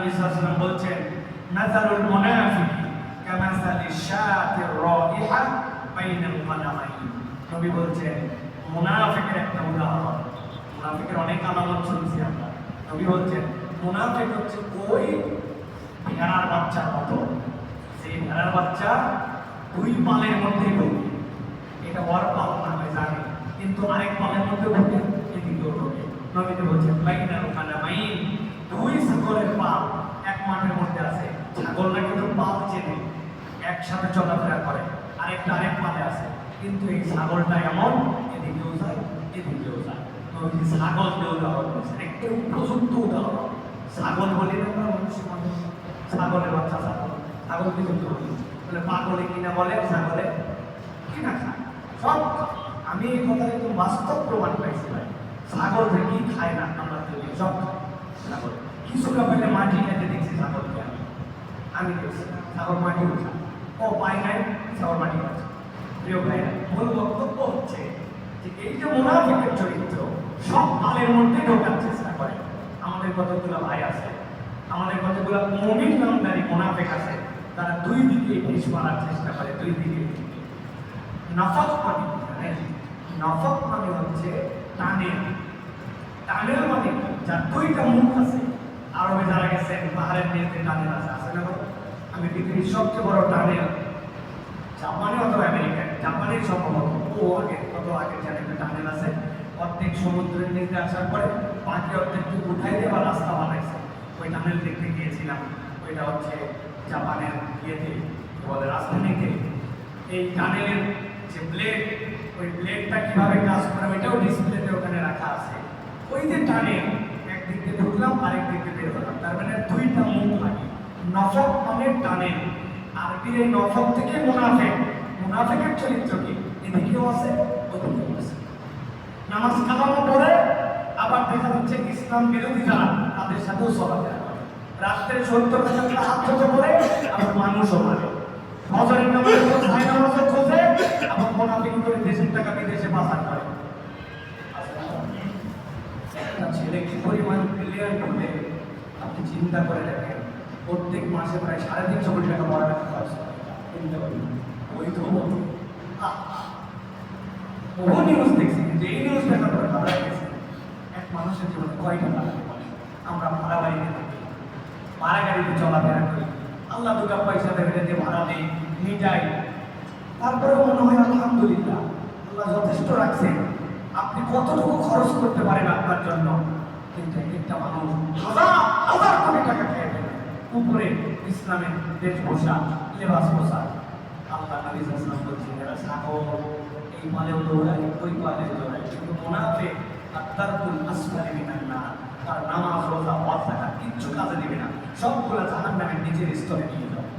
নবী সাল্লাল্লাহু আলাইহি ওয়াসাল্লাম বলছেন, নাযারুল মুনাফিক কামাসালি শাতির রাইহা বাইনাল কাদামাইন। নবী বলছেন মুনাফিকের একটা উদাহরণ, মুনাফিকের অনেক আলামত শুনছি আমরা। নবী বলছেন মুনাফিক হচ্ছে ওই ভেড়ার বাচ্চার মতো, সেই ভেড়ার বাচ্চা দুই পালের মধ্যে ঢোকে, এটা ওর পাল না হয় জানে, কিন্তু আরেক পালের মধ্যে ঢোকে, এদিকেও ঢোকে। নবীতে বলছেন বাইনাল কাদামাইন, দুই ছাগলের পাল এক মাঠের মধ্যে আছে। ছাগলরা কিন্তু পাল চেনে, একসাথে চলাফেরা করে, আরেকটা আরেক পালে আছে, কিন্তু এই ছাগলটা এমন এদিকেও যায় এদিকেও যায়। নবী ছাগলকে উদাহরণ দিয়েছেন, একটা উপযুক্ত উদাহরণ। ছাগল বলি আমরা মানুষের মানুষ, ছাগলের বাচ্চা ছাগল, ছাগল কিন্তু বলে পাগলে কিনা বলে ছাগলে কিনা খায় সব। আমি এই কথা একদম বাস্তব প্রমাণ পাইছি ভাই। ছাগল কি খায় না আমরা তৈরি সব ছাগল, কিছুটা পেলে মাটি খেতে দেখছি ছাগলকে, আমি দেখছি ছাগল মাটি উঠা, ও পাই নাই ছাগল মাটি খাচ্ছে। প্রিয় ভাইরা, মূল বক্তব্য হচ্ছে যে এই যে মুনাফিকের চরিত্র সব পালের মধ্যে ঢোকার চেষ্টা করে। আমাদের কতগুলো ভাই আছে, আমাদের কতগুলো মুমিন নামধারী মুনাফিক আছে, তারা দুই দিকে বিষ মারার চেষ্টা করে, দুই দিকে। নফক মানে জানেন, নফক মানে হচ্ছে টানেল। টানেল মানে যার দুইটা মুখ আছে। আরবে যারা গেছেন পাহাড়ের নিচে টানেল আছে, আছে না? আমি পৃথিবীর সবচেয়ে বড় টানেল জাপানে অথবা আমেরিকায়, জাপানের সম্ভবত ও আগে কত আগে জানে একটা টানেল আছে, অর্ধেক সমুদ্রের নিচে আসার পরে বাকি অর্ধেকটু উঠাই দিয়ে বা রাস্তা বানাইছে। ওই টানেল দেখতে গিয়েছিলাম, ওইটা হচ্ছে জাপানের ইয়েতে বলে রাজধানীতে। এই টানেলের যে ব্লেড, ওই ব্লেডটা কিভাবে কাজ করে ওইটাও ডিসপ্লেতে ওখানে রাখা আছে। ওই যে টানেল একদিক দিয়ে ঢুকলাম আরেক দিক দিয়ে বের হলাম, তার মানে দুইটা মুখ লাগে। নফক মানে টানেল। আরবির এই নফক থেকে মুনাফিক, মুনাফিকের চরিত্র কি এদিকেও আছে ওদিকেও আছে। নামাজ কালামও পড়ে, আবার দেখা যাচ্ছে ইসলাম বিরোধী যারা তাদের সাথেও চলাফেরা করে। রাত্রে 70 টাকা হাত ধরে পড়ে, আবার মানুষও মারে। ফজরের নামাজ ভাই নামাজও খোঁজে, আবার মুনাফিক করে দেশের টাকা বিদেশে পাচার করে। একটা ছেলে কি পরিমাণ ব্রিলিয়ান্ট হলে আপনি চিন্তা করে দেখেন, প্রত্যেক মাসে প্রায় 3.5 কোটি টাকা পড়ালেখা খরচ করে। ওই তো বহু নিউজ দেখছি, কিন্তু এই নিউজ দেখার পরে ভালো গেছে এক মানুষের জীবনে কয়টা টাকা পড়ে। আমরা ভাড়া বাড়িতে থাকি, ভাড়া গাড়িতে চলাফেরা করি, আল্লাহ দুটা পয়সা দেখে যে ভাড়া নেই মিটাই, তারপরেও মনে হয় আলহামদুলিল্লাহ আল্লাহ যথেষ্ট রাখছেন। আপনি কতটুকু খরচ করতে পারেন আপনার জন্য, কিন্তু একটা মানুষ হাজার হাজার কোটি টাকা খেয়ে ফেলে উপরে ইসলামের বেশভূষা লেবাস পোশাক। আল্লাহ নবী সাল্লাল্লাহু আলাইহি ওয়াসাল্লাম বলছেন এরা ছাগল, এই পালেও দৌড়ায় ওই পালেও দৌড়ায়, কিন্তু মুনাফিক আত্তারকুল আসফালি মিনান নার, তার নামাজ রোজা হজ যাকাত কিচ্ছু কাজে দিবে না, সবগুলা জাহান্নামের নিচের স্তরে নিয়ে যাবে।